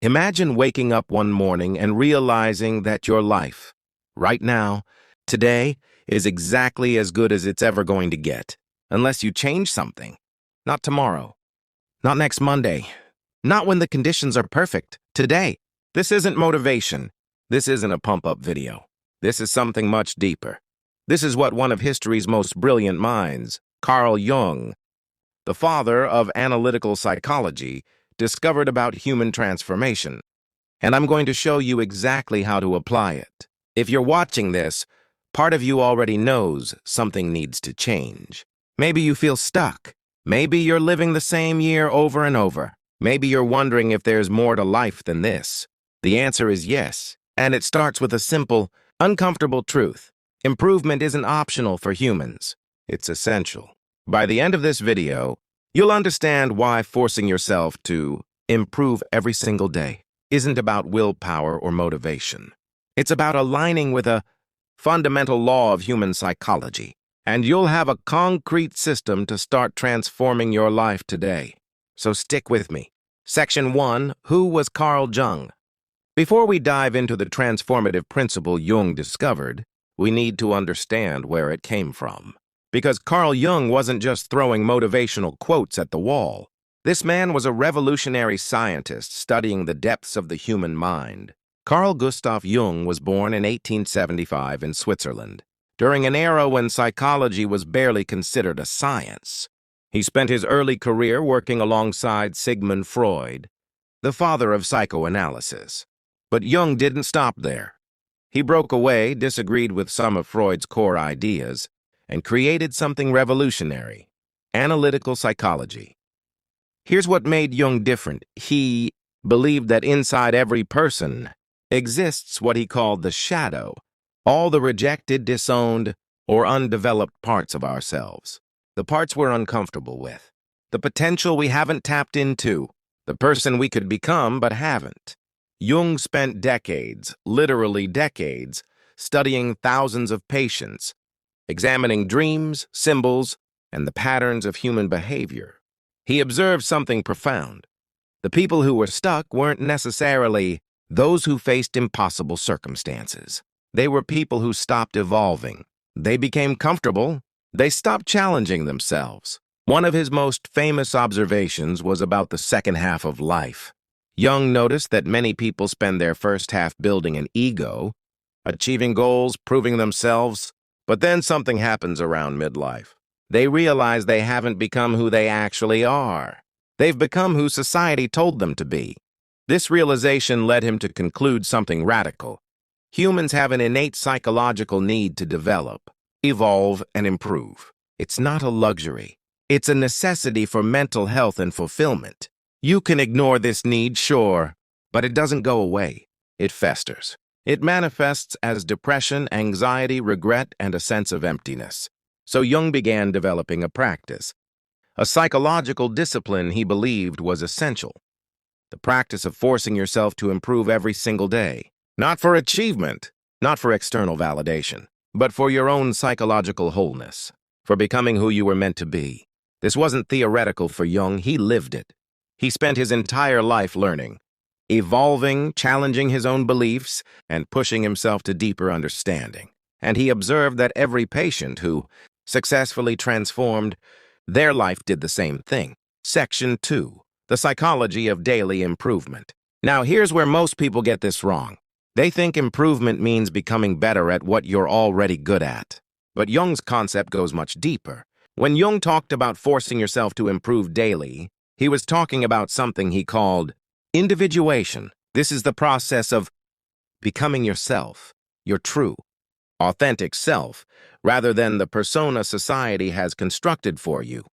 Imagine waking up one morning and realizing that your life, right now, today, is exactly as good as it's ever going to get, unless you change something. Not tomorrow, not next Monday, not when the conditions are perfect, today. This isn't motivation. This isn't a pump-up video. This is something much deeper. This is what one of history's most brilliant minds, Carl Jung, the father of analytical psychology, discovered about human transformation. And I'm going to show you exactly how to apply it. If you're watching this, part of you already knows something needs to change. Maybe you feel stuck. Maybe you're living the same year over and over. Maybe you're wondering if there's more to life than this. The answer is yes, and it starts with a simple, uncomfortable truth. Improvement isn't optional for humans. It's essential. By the end of this video, you'll understand why forcing yourself to improve every single day isn't about willpower or motivation. It's about aligning with a fundamental law of human psychology, and you'll have a concrete system to start transforming your life today. So stick with me. Section 1. Who was Carl Jung? Before we dive into the transformative principle Jung discovered, we need to understand where it came from. Because Carl Jung wasn't just throwing motivational quotes at the wall. This man was a revolutionary scientist studying the depths of the human mind. Carl Gustav Jung was born in 1875 in Switzerland, during an era when psychology was barely considered a science. He spent his early career working alongside Sigmund Freud, the father of psychoanalysis. But Jung didn't stop there. He broke away, disagreed with some of Freud's core ideas, and created something revolutionary: analytical psychology. Here's what made Jung different. He believed that inside every person exists what he called the shadow, all the rejected, disowned, or undeveloped parts of ourselves. The parts we're uncomfortable with, the potential we haven't tapped into, the person we could become but haven't. Jung spent decades, literally decades, studying thousands of patients, examining dreams, symbols, and the patterns of human behavior. He observed something profound. The people who were stuck weren't necessarily those who faced impossible circumstances. They were people who stopped evolving. They became comfortable. They stopped challenging themselves. One of his most famous observations was about the second half of life. Jung noticed that many people spend their first half building an ego, achieving goals, proving themselves, but then something happens around midlife. They realize they haven't become who they actually are. They've become who society told them to be. This realization led him to conclude something radical. Humans have an innate psychological need to develop, evolve, and improve. It's not a luxury. It's a necessity for mental health and fulfillment. You can ignore this need, sure, but it doesn't go away. It festers. It manifests as depression, anxiety, regret, and a sense of emptiness. So Jung began developing a practice, a psychological discipline he believed was essential. The practice of forcing yourself to improve every single day. Not for achievement, not for external validation, but for your own psychological wholeness, for becoming who you were meant to be. This wasn't theoretical for Jung, he lived it. He spent his entire life learning, evolving, challenging his own beliefs, and pushing himself to deeper understanding. And he observed that every patient who successfully transformed, their life did the same thing. Section 2. The psychology of daily improvement. Now, here's where most people get this wrong. They think improvement means becoming better at what you're already good at. But Jung's concept goes much deeper. When Jung talked about forcing yourself to improve daily, he was talking about something he called individuation. This is the process of becoming yourself, your true, authentic self, rather than the persona society has constructed for you.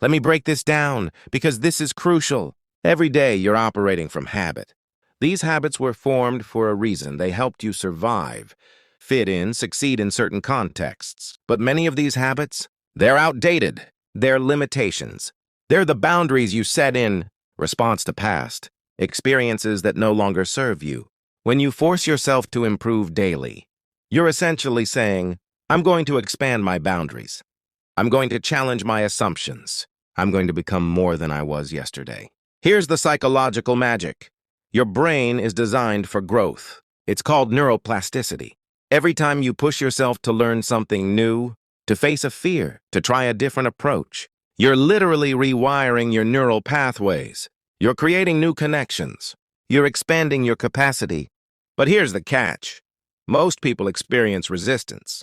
Let me break this down, because this is crucial. Every day you're operating from habit. These habits were formed for a reason. They helped you survive, fit in, succeed in certain contexts. But many of these habits, they're outdated. They're limitations. They're the boundaries you set in response to past experiences that no longer serve you. When you force yourself to improve daily, you're essentially saying, I'm going to expand my boundaries. I'm going to challenge my assumptions. I'm going to become more than I was yesterday. Here's the psychological magic. Your brain is designed for growth. It's called neuroplasticity. Every time you push yourself to learn something new, to face a fear, to try a different approach, you're literally rewiring your neural pathways. You're creating new connections. You're expanding your capacity. But here's the catch. Most people experience resistance,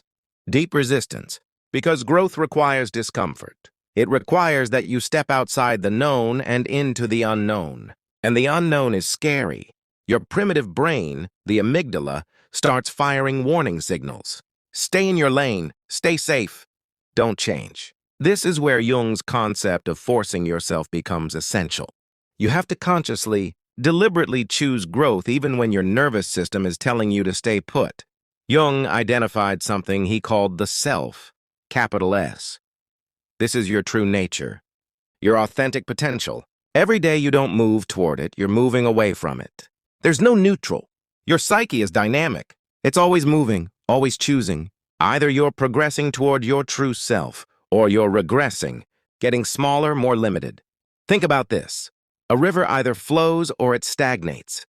deep resistance, because growth requires discomfort. It requires that you step outside the known and into the unknown. And the unknown is scary. Your primitive brain, the amygdala, starts firing warning signals. Stay in your lane. Stay safe. Don't change. This is where Jung's concept of forcing yourself becomes essential. You have to consciously, deliberately choose growth even when your nervous system is telling you to stay put. Jung identified something he called the self, capital S. This is your true nature, your authentic potential. Every day you don't move toward it, you're moving away from it. There's no neutral. Your psyche is dynamic. It's always moving, always choosing. Either you're progressing toward your true self, or you're regressing, getting smaller, more limited. Think about this. A river either flows or it stagnates.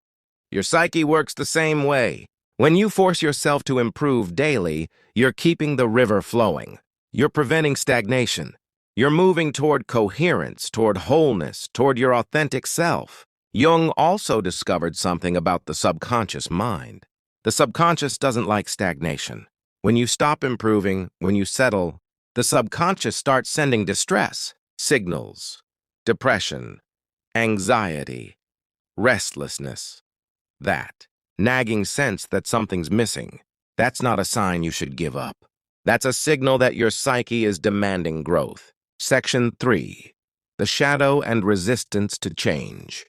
Your psyche works the same way. When you force yourself to improve daily, you're keeping the river flowing. You're preventing stagnation. You're moving toward coherence, toward wholeness, toward your authentic self. Jung also discovered something about the subconscious mind. The subconscious doesn't like stagnation. When you stop improving, when you settle, the subconscious starts sending distress signals, depression, anxiety, restlessness. That nagging sense that something's missing, that's not a sign you should give up. That's a signal that your psyche is demanding growth. Section 3. The shadow and resistance to change.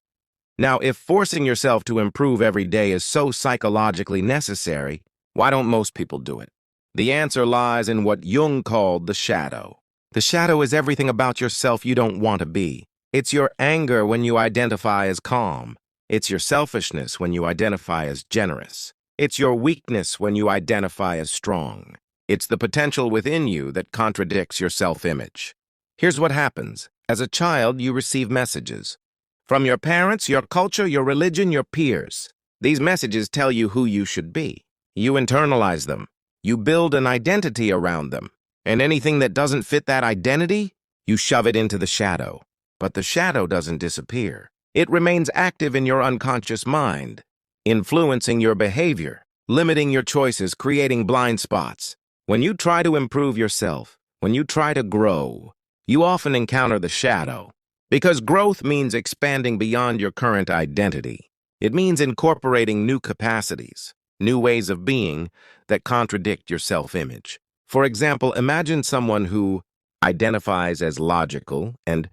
Now, if forcing yourself to improve every day is so psychologically necessary, why don't most people do it? The answer lies in what Jung called the shadow. The shadow is everything about yourself you don't want to be. It's your anger when you identify as calm. It's your selfishness when you identify as generous. It's your weakness when you identify as strong. It's the potential within you that contradicts your self-image. Here's what happens. As a child, you receive messages. From your parents, your culture, your religion, your peers. These messages tell you who you should be. You internalize them. You build an identity around them. And anything that doesn't fit that identity, you shove it into the shadow. But the shadow doesn't disappear. It remains active in your unconscious mind, influencing your behavior, limiting your choices, creating blind spots. When you try to improve yourself, when you try to grow, you often encounter the shadow. Because growth means expanding beyond your current identity. It means incorporating new capacities, new ways of being that contradict your self-image. For example, imagine someone who identifies as logical and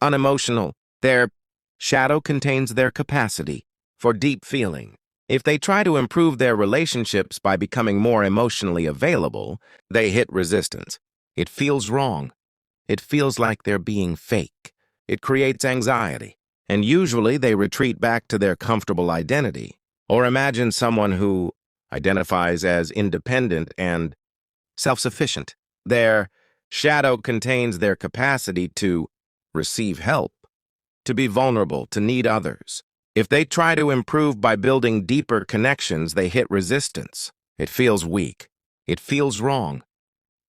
unemotional. Their shadow contains their capacity for deep feeling. If they try to improve their relationships by becoming more emotionally available, they hit resistance. It feels wrong. It feels like they're being fake. It creates anxiety, and usually they retreat back to their comfortable identity. Or imagine someone who identifies as independent and self-sufficient. Their shadow contains their capacity to receive help, to be vulnerable, to need others. If they try to improve by building deeper connections, they hit resistance. It feels weak. It feels wrong.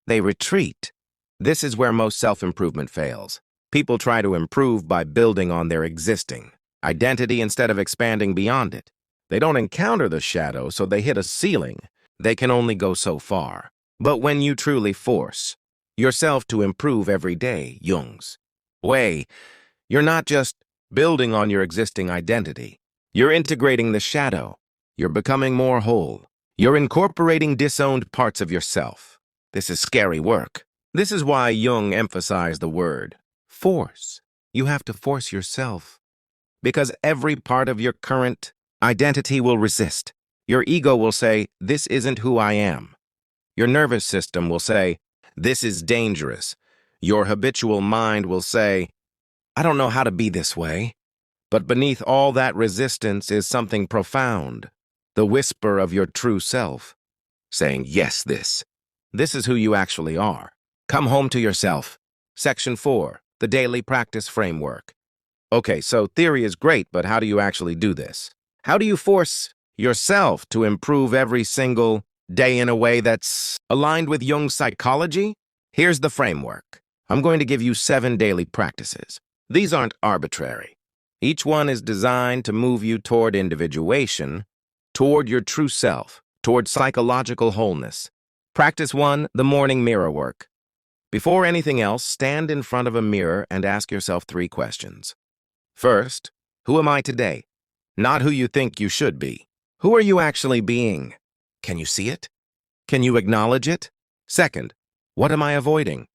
They retreat. This is where most self-improvement fails. People try to improve by building on their existing identity instead of expanding beyond it. They don't encounter the shadow, so they hit a ceiling. They can only go so far. But when you truly force yourself to improve every day, Jung's way, you're not just building on your existing identity. You're integrating the shadow. You're becoming more whole. You're incorporating disowned parts of yourself. This is scary work. This is why Jung emphasized the word force. You have to force yourself. Because every part of your current identity will resist. Your ego will say, this isn't who I am. Your nervous system will say, this is dangerous. Your habitual mind will say, I don't know how to be this way. But beneath all that resistance is something profound, the whisper of your true self, saying, yes, this is who you actually are. Come home to yourself. Section 4, the daily practice framework. Okay, so theory is great, but how do you actually do this? How do you force yourself to improve every single day in a way that's aligned with Jung's psychology? Here's the framework. I'm going to give you 7 daily practices. These aren't arbitrary. Each one is designed to move you toward individuation, toward your true self, toward psychological wholeness. Practice 1, the morning mirror work. Before anything else, stand in front of a mirror and ask yourself 3 questions. First, who am I today? Not who you think you should be. Who are you actually being? Can you see it? Can you acknowledge it? Second, what am I avoiding?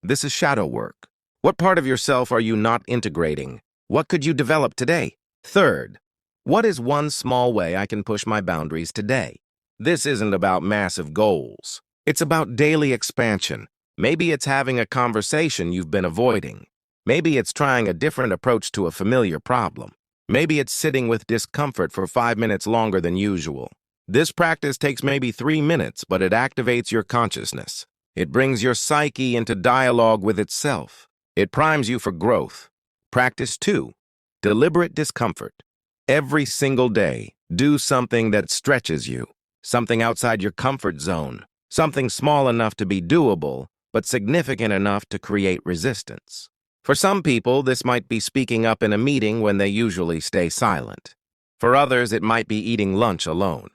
This is shadow work. What part of yourself are you not integrating? What could you develop today? Third, what is one small way I can push my boundaries today? This isn't about massive goals. It's about daily expansion. Maybe it's having a conversation you've been avoiding. Maybe it's trying a different approach to a familiar problem. Maybe it's sitting with discomfort for 5 minutes longer than usual. This practice takes maybe 3 minutes, but it activates your consciousness. It brings your psyche into dialogue with itself. It primes you for growth. Practice 2, deliberate discomfort. Every single day, do something that stretches you, something outside your comfort zone, something small enough to be doable, but significant enough to create resistance. For some people, this might be speaking up in a meeting when they usually stay silent. For others, it might be eating lunch alone,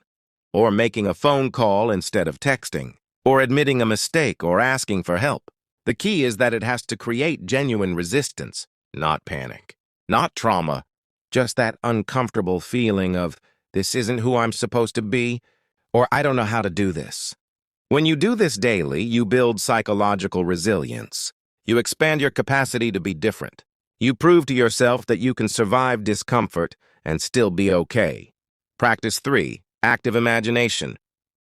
or making a phone call instead of texting, or admitting a mistake or asking for help. The key is that it has to create genuine resistance, not panic, not trauma, just that uncomfortable feeling of, this isn't who I'm supposed to be, or I don't know how to do this. When you do this daily, you build psychological resilience. You expand your capacity to be different. You prove to yourself that you can survive discomfort and still be okay. Practice 3, active imagination.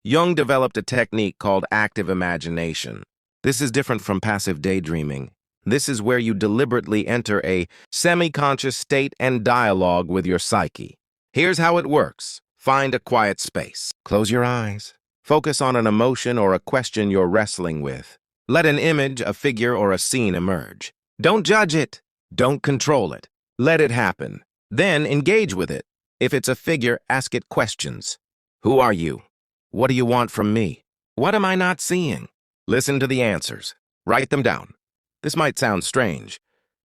Jung developed a technique called active imagination. This is different from passive daydreaming. This is where you deliberately enter a semi-conscious state and dialogue with your psyche. Here's how it works. Find a quiet space. Close your eyes. Focus on an emotion or a question you're wrestling with. Let an image, a figure, or a scene emerge. Don't judge it. Don't control it. Let it happen. Then engage with it. If it's a figure, ask it questions. Who are you? What do you want from me? What am I not seeing? Listen to the answers. Write them down. This might sound strange,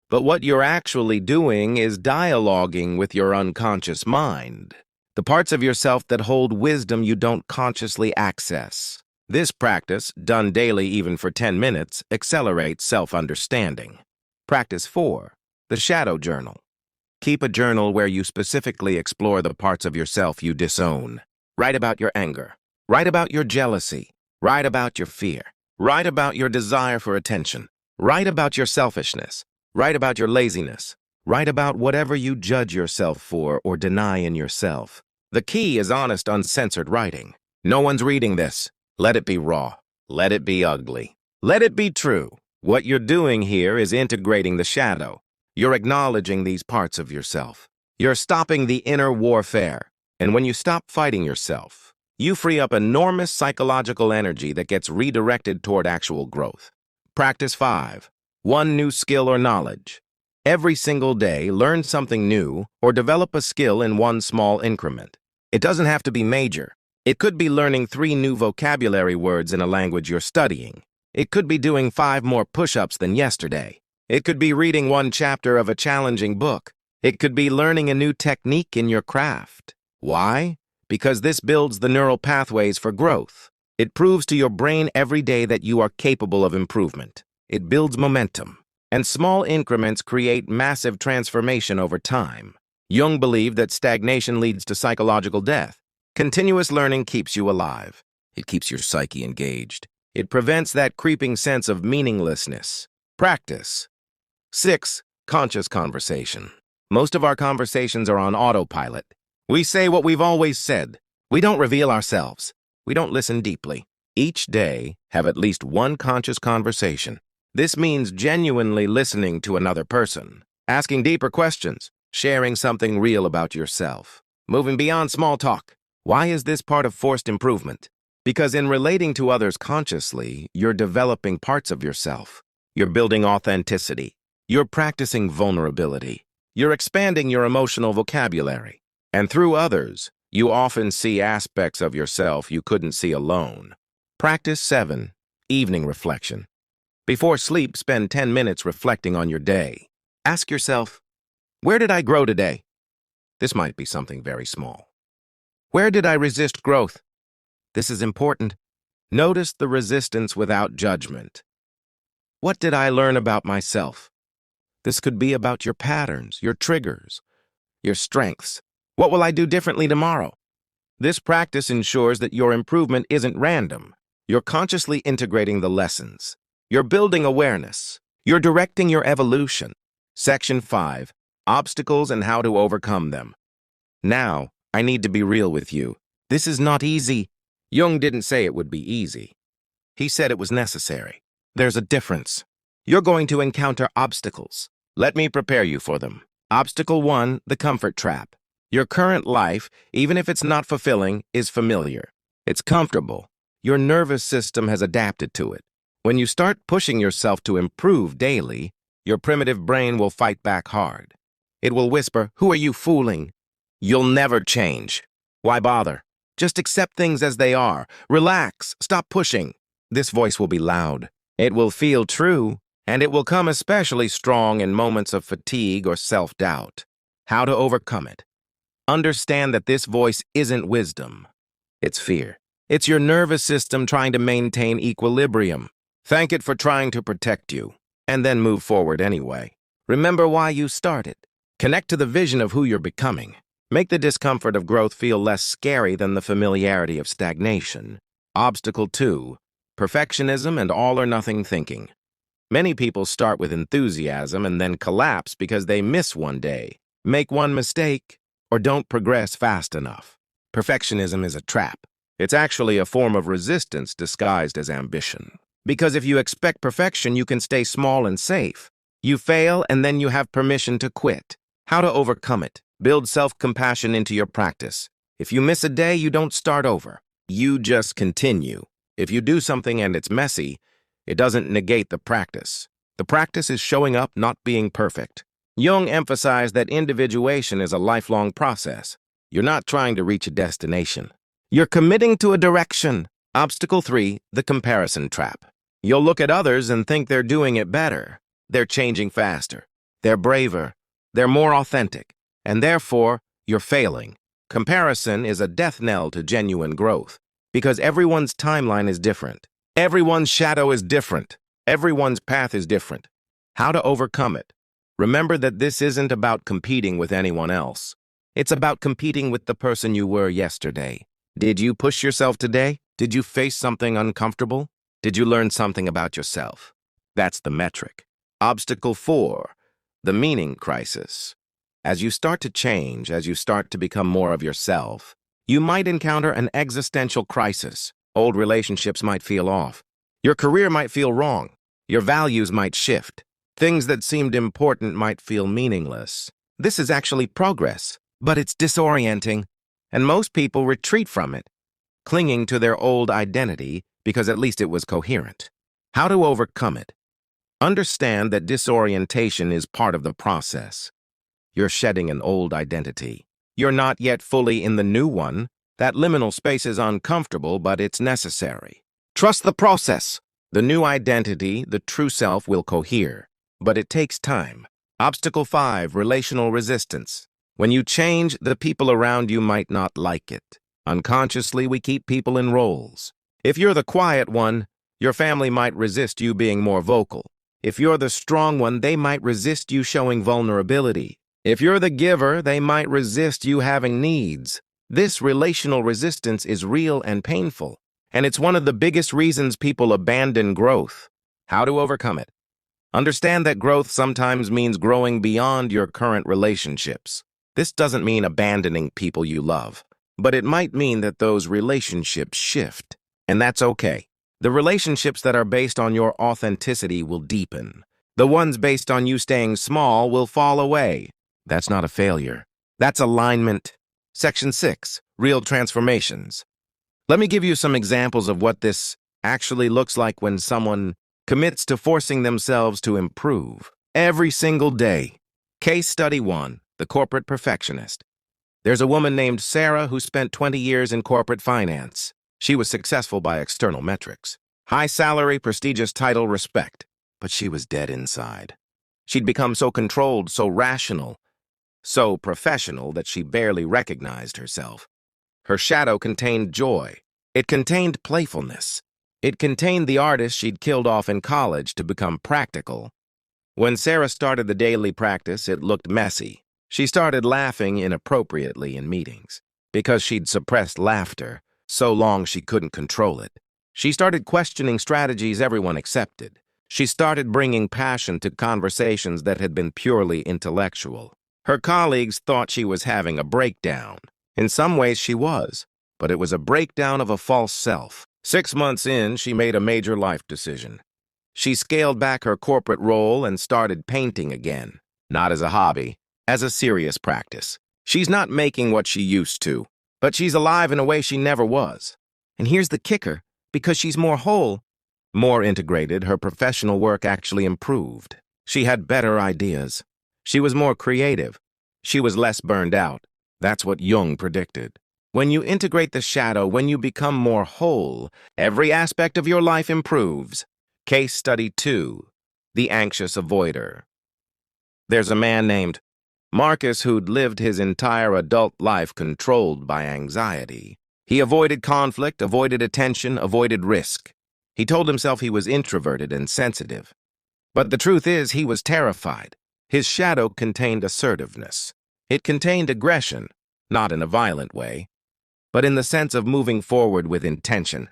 but what you're actually doing is dialoguing with your unconscious mind, the parts of yourself that hold wisdom you don't consciously access. This practice, done daily even for 10 minutes, accelerates self-understanding. Practice 4, the shadow journal. Keep a journal where you specifically explore the parts of yourself you disown. Write about your anger. Write about your jealousy. Write about your fear. Write about your desire for attention. Write about your selfishness. Write about your laziness. Write about whatever you judge yourself for or deny in yourself. The key is honest, uncensored writing. No one's reading this. Let it be raw. Let it be ugly. Let it be true. What you're doing here is integrating the shadow. You're acknowledging these parts of yourself. You're stopping the inner warfare. And when you stop fighting yourself, you free up enormous psychological energy that gets redirected toward actual growth. Practice 5, one new skill or knowledge. Every single day, learn something new or develop a skill in one small increment. It doesn't have to be major. It could be learning 3 new vocabulary words in a language you're studying. It could be doing 5 more push-ups than yesterday. It could be reading 1 chapter of a challenging book. It could be learning a new technique in your craft. Why? Because this builds the neural pathways for growth. It proves to your brain every day that you are capable of improvement. It builds momentum. And small increments create massive transformation over time. Jung believed that stagnation leads to psychological death. Continuous learning keeps you alive. It keeps your psyche engaged. It prevents that creeping sense of meaninglessness. Practice. 6, conscious conversation. Most of our conversations are on autopilot. We say what we've always said. We don't reveal ourselves. We don't listen deeply. Each day, have at least 1 conscious conversation. This means genuinely listening to another person, asking deeper questions, sharing something real about yourself, moving beyond small talk. Why is this part of forced improvement? Because in relating to others consciously, you're developing parts of yourself. You're building authenticity. You're practicing vulnerability. You're expanding your emotional vocabulary. And through others, you often see aspects of yourself you couldn't see alone. Practice 7. Evening reflection. Before sleep, spend 10 minutes reflecting on your day. Ask yourself, where did I grow today? This might be something very small. Where did I resist growth? This is important. Notice the resistance without judgment. What did I learn about myself? This could be about your patterns, your triggers, your strengths. What will I do differently tomorrow? This practice ensures that your improvement isn't random. You're consciously integrating the lessons. You're building awareness. You're directing your evolution. Section 5. Obstacles and how to overcome them. Now, I need to be real with you. This is not easy. Jung didn't say it would be easy. He said it was necessary. There's a difference. You're going to encounter obstacles. Let me prepare you for them. Obstacle 1, the comfort trap. Your current life, even if it's not fulfilling, is familiar. It's comfortable. Your nervous system has adapted to it. When you start pushing yourself to improve daily, your primitive brain will fight back hard. It will whisper, "Who are you fooling? You'll never change. Why bother? Just accept things as they are. Relax. Stop pushing." This voice will be loud. It will feel true, and it will come especially strong in moments of fatigue or self-doubt. How to overcome it? Understand that this voice isn't wisdom. It's fear. It's your nervous system trying to maintain equilibrium. Thank it for trying to protect you, and then move forward anyway. Remember why you started. Connect to the vision of who you're becoming. Make the discomfort of growth feel less scary than the familiarity of stagnation. Obstacle 2. Perfectionism and all-or-nothing thinking. Many people start with enthusiasm and then collapse because they miss one day, make one mistake, or don't progress fast enough. Perfectionism is a trap. It's actually a form of resistance disguised as ambition. Because if you expect perfection, you can stay small and safe. You fail, and then you have permission to quit. How to overcome it? Build self-compassion into your practice. If you miss a day, you don't start over. You just continue. If you do something and it's messy, it doesn't negate the practice. The practice is showing up, not being perfect. Jung emphasized that individuation is a lifelong process. You're not trying to reach a destination. You're committing to a direction. Obstacle 3, the comparison trap. You'll look at others and think they're doing it better. They're changing faster. They're braver. They're more authentic. And therefore, you're failing. Comparison is a death knell to genuine growth, because everyone's timeline is different. Everyone's shadow is different. Everyone's path is different. How to overcome it? Remember that this isn't about competing with anyone else. It's about competing with the person you were yesterday. Did you push yourself today? Did you face something uncomfortable? Did you learn something about yourself? That's the metric. Obstacle 4, the meaning crisis. As you start to change, as you start to become more of yourself, you might encounter an existential crisis. Old relationships might feel off. Your career might feel wrong. Your values might shift. Things that seemed important might feel meaningless. This is actually progress, but it's disorienting, and most people retreat from it, clinging to their old identity because at least it was coherent. How to overcome it? Understand that disorientation is part of the process. You're shedding an old identity. You're not yet fully in the new one. That liminal space is uncomfortable, but it's necessary. Trust the process. The new identity, the true self, will cohere, but it takes time. Obstacle 5, relational resistance. When you change, the people around you might not like it. Unconsciously, we keep people in roles. If you're the quiet one, your family might resist you being more vocal. If you're the strong one, they might resist you showing vulnerability. If you're the giver, they might resist you having needs. This relational resistance is real and painful, and it's one of the biggest reasons people abandon growth. How to overcome it? Understand that growth sometimes means growing beyond your current relationships. This doesn't mean abandoning people you love, but it might mean that those relationships shift, and that's okay. The relationships that are based on your authenticity will deepen. The ones based on you staying small will fall away. That's not a failure. That's alignment. Section 6, real transformations. Let me give you some examples of what this actually looks like when someone commits to forcing themselves to improve every single day. Case study 1, the corporate perfectionist. There's a woman named Sarah who spent 20 years in corporate finance. She was successful by external metrics. High salary, prestigious title, respect. But she was dead inside. She'd become so controlled, so rational, so professional that she barely recognized herself. Her shadow contained joy. It contained playfulness. It contained the artist she'd killed off in college to become practical. When Sarah started the daily practice, it looked messy. She started laughing inappropriately in meetings because she'd suppressed laughter so long she couldn't control it. She started questioning strategies everyone accepted. She started bringing passion to conversations that had been purely intellectual. Her colleagues thought she was having a breakdown. In some ways she was, but it was a breakdown of a false self. 6 months in, she made a major life decision. She scaled back her corporate role and started painting again, not as a hobby, as a serious practice. She's not making what she used to, but she's alive in a way she never was. And here's the kicker, because she's more whole, more integrated, her professional work actually improved. She had better ideas. She was more creative. She was less burned out. That's what Jung predicted. When you integrate the shadow, when you become more whole, every aspect of your life improves. Case study 2, the anxious avoider. There's a man named Marcus who'd lived his entire adult life controlled by anxiety. He avoided conflict, avoided attention, avoided risk. He told himself he was introverted and sensitive. But the truth is, he was terrified. His shadow contained assertiveness. It contained aggression, not in a violent way, but in the sense of moving forward with intention.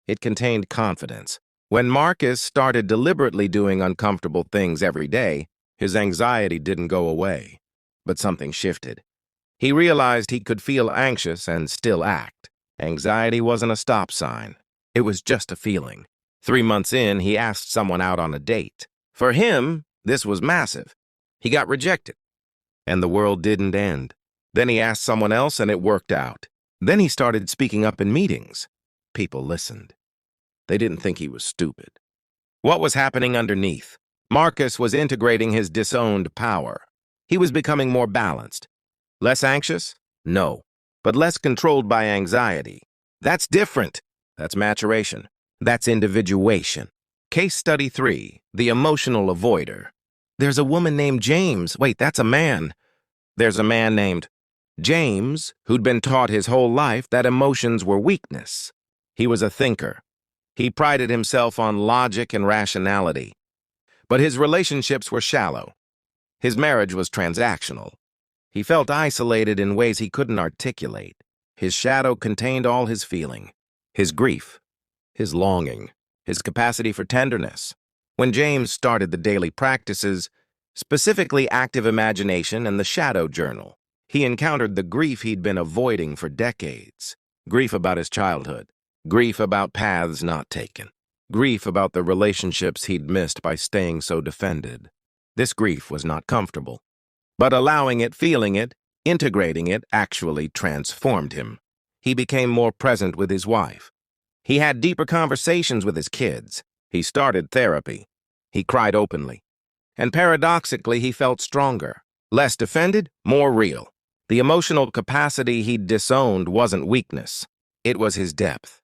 It contained confidence. When Marcus started deliberately doing uncomfortable things every day, his anxiety didn't go away, but something shifted. He realized he could feel anxious and still act. Anxiety wasn't a stop sign. It was just a feeling. 3 months in, he asked someone out on a date. For him, this was massive. He got rejected, and the world didn't end. Then he asked someone else, and it worked out. Then he started speaking up in meetings. People listened. They didn't think he was stupid. What was happening underneath? Marcus was integrating his disowned power. He was becoming more balanced. Less anxious? No. But less controlled by anxiety. That's different. That's maturation. That's individuation. Case study 3, the emotional avoider. There's a woman named James. Wait, that's a man. There's a man named James who'd been taught his whole life that emotions were weakness. He was a thinker. He prided himself on logic and rationality. But his relationships were shallow. His marriage was transactional. He felt isolated in ways he couldn't articulate. His shadow contained all his feeling, his grief, his longing, his capacity for tenderness. When James started the daily practices, specifically active imagination and the shadow journal, he encountered the grief he'd been avoiding for decades. Grief about his childhood, grief about paths not taken, grief about the relationships he'd missed by staying so defended. This grief was not comfortable. But allowing it, feeling it, integrating it actually transformed him. He became more present with his wife. He had deeper conversations with his kids. He started therapy. He cried openly. And paradoxically, he felt stronger. Less defended, more real. The emotional capacity he'd disowned wasn't weakness. It was his depth.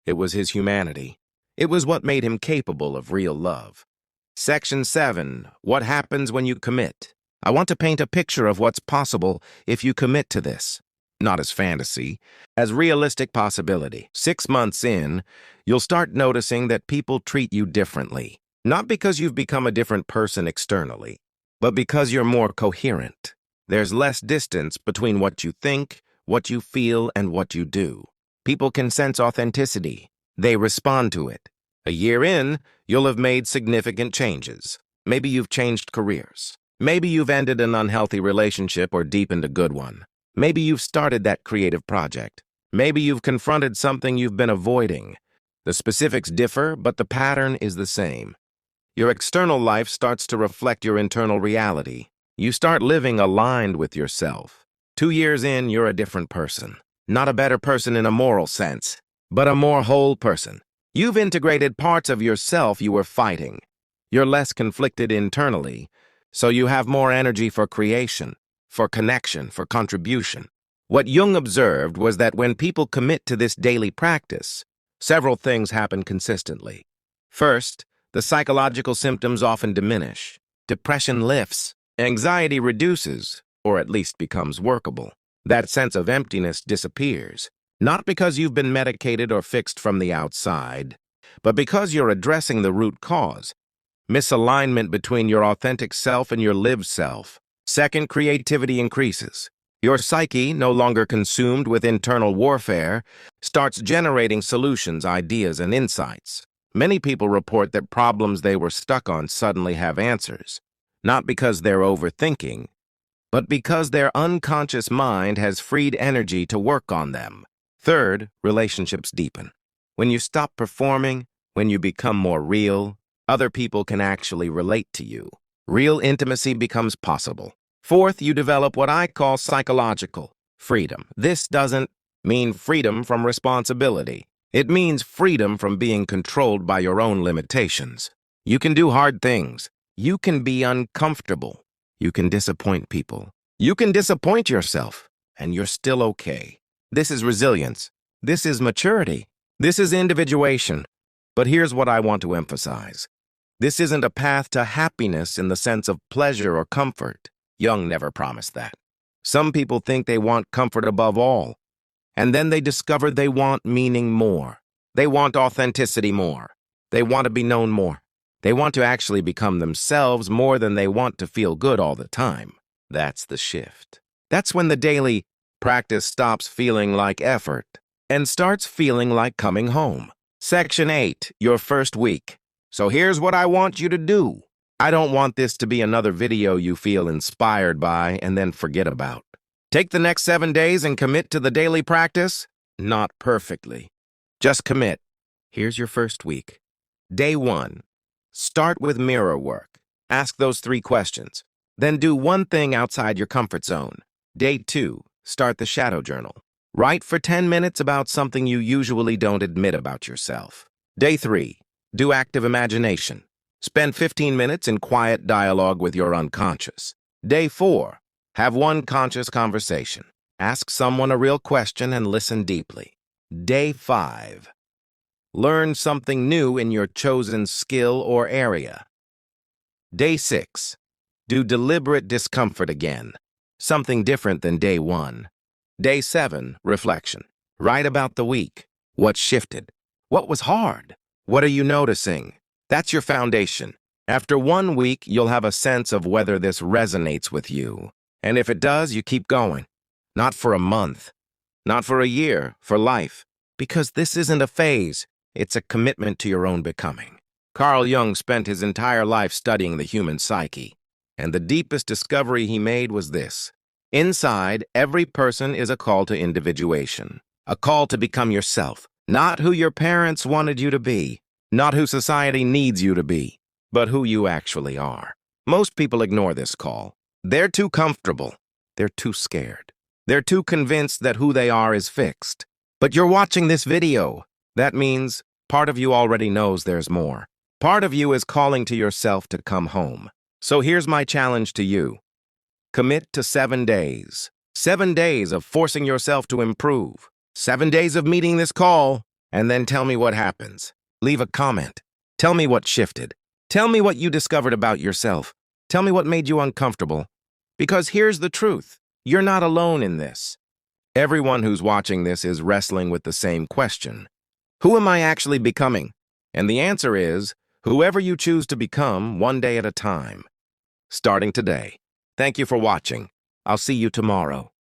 It was his humanity. It was what made him capable of real love. Section 7, what happens when you commit? I want to paint a picture of what's possible if you commit to this. Not as fantasy, as realistic possibility. 6 months in, you'll start noticing that people treat you differently. Not because you've become a different person externally, but because you're more coherent. There's less distance between what you think, what you feel, and what you do. People can sense authenticity. They respond to it. A year in, you'll have made significant changes. Maybe you've changed careers. Maybe you've ended an unhealthy relationship or deepened a good one. Maybe you've started that creative project. Maybe you've confronted something you've been avoiding. The specifics differ, but the pattern is the same. Your external life starts to reflect your internal reality. You start living aligned with yourself. 2 years in, you're a different person. Not a better person in a moral sense, but a more whole person. You've integrated parts of yourself you were fighting. You're less conflicted internally, so you have more energy for creation, for connection, for contribution. What Jung observed was that when people commit to this daily practice, several things happen consistently. First, the psychological symptoms often diminish. Depression lifts, anxiety reduces, or at least becomes workable. That sense of emptiness disappears, not because you've been medicated or fixed from the outside, but because you're addressing the root cause, misalignment between your authentic self and your lived self. Second, creativity increases. Your psyche, no longer consumed with internal warfare, starts generating solutions, ideas, and insights. Many people report that problems they were stuck on suddenly have answers, not because they're overthinking, but because their unconscious mind has freed energy to work on them. Third, relationships deepen. When you stop performing, when you become more real, other people can actually relate to you. Real intimacy becomes possible. Fourth, you develop what I call psychological freedom. This doesn't mean freedom from responsibility. It means freedom from being controlled by your own limitations. You can do hard things. You can be uncomfortable. You can disappoint people. You can disappoint yourself, and you're still okay. This is resilience. This is maturity. This is individuation. But here's what I want to emphasize. This isn't a path to happiness in the sense of pleasure or comfort. Jung never promised that. Some people think they want comfort above all, and then they discover they want meaning more. They want authenticity more. They want to be known more. They want to actually become themselves more than they want to feel good all the time. That's the shift. That's when the daily practice stops feeling like effort and starts feeling like coming home. Section 8, your first week. So here's what I want you to do. I don't want this to be another video you feel inspired by and then forget about. Take the next 7 days and commit to the daily practice? Not perfectly. Just commit. Here's your first week. Day 1. Start with mirror work. Ask those 3 questions. Then do one thing outside your comfort zone. Day 2. Start the shadow journal. Write for 10 minutes about something you usually don't admit about yourself. Day 3. Do active imagination. Spend 15 minutes in quiet dialogue with your unconscious. Day 4. Have one conscious conversation. Ask someone a real question and listen deeply. Day 5. Learn something new in your chosen skill or area. Day 6. Do deliberate discomfort again. Something different than day 1. Day 7. Reflection. Write about the week. What shifted? What was hard? What are you noticing? That's your foundation. After 1 week, you'll have a sense of whether this resonates with you. And if it does, you keep going. Not for a month. Not for a year. For life. Because this isn't a phase. It's a commitment to your own becoming. Carl Jung spent his entire life studying the human psyche. And the deepest discovery he made was this. Inside, every person is a call to individuation. A call to become yourself. Not who your parents wanted you to be. Not who society needs you to be, but who you actually are. Most people ignore this call. They're too comfortable. They're too scared. They're too convinced that who they are is fixed. But you're watching this video. That means part of you already knows there's more. Part of you is calling to yourself to come home. So here's my challenge to you. Commit to 7 days. 7 days of forcing yourself to improve. 7 days of meeting this call, and then tell me what happens. Leave a comment. Tell me what shifted. Tell me what you discovered about yourself. Tell me what made you uncomfortable. Because here's the truth. You're not alone in this. Everyone who's watching this is wrestling with the same question. Who am I actually becoming? And the answer is, whoever you choose to become, one day at a time. Starting today. Thank you for watching. I'll see you tomorrow.